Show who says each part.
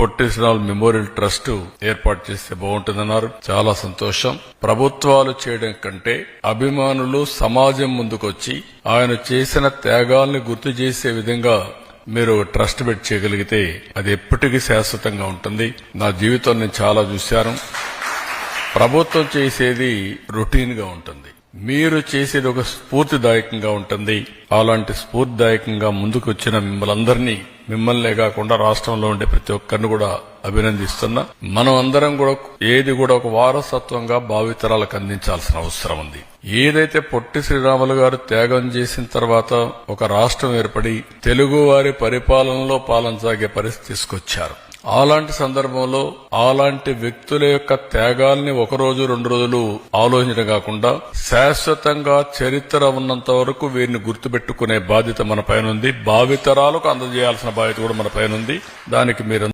Speaker 1: Potti Sriramulu memorial trust ఏర్పాటు చేస్తే బాగుంటుందన్నారు. చాలా సంతోషం. ప్రభుత్వాలు చేయడం కంటే అభిమానులు సమాజం ముందుకొచ్చి ఆయన చేసిన త్యాగాల్ని గుర్తు చేసే విధంగా మీరు ట్రస్ట్ పెట్టి చేయగలిగితే అది ఎప్పటికీ శాశ్వతంగా ఉంటుంది. నా జీవితం నేను చాలా చూశాను. ప్రభుత్వం చేసేది రొటీన్ గా ఉంటుంది, మీరు చేసేది ఒక స్ఫూర్తిదాయకంగా ఉంటుంది. అలాంటి స్ఫూర్తిదాయకంగా ముందుకు వచ్చిన మిమ్మల్నే కాకుండా రాష్ట్రంలో ఉండే ప్రతి ఒక్కరిని కూడా అభినందిస్తున్నా. మనం అందరం కూడా ఏది కూడా ఒక వారసత్వంగా భావితరాలకు అందించాల్సిన అవసరం ఉంది. ఏదైతే పొట్టి శ్రీరాములు గారు త్యాగం చేసిన తర్వాత ఒక రాష్ట్రం ఏర్పడి తెలుగు వారి పరిపాలనలో పాలనసాగే పరిస్థితి తీసుకొచ్చారు. అలాంటి సందర్భంలో అలాంటి వ్యక్తుల యొక్క త్యాగాల్ని ఒక రోజు 2 రోజులు ఆలోచించడం కాకుండా శాశ్వతంగా చరిత్ర ఉన్నంత వరకు వీరిని గుర్తుపెట్టుకునే బాధ్యత మన పైన ఉంది. భావితరాలకు అందజేయాల్సిన బాధ్యత కూడా మన పైన ఉంది. దానికి మీరు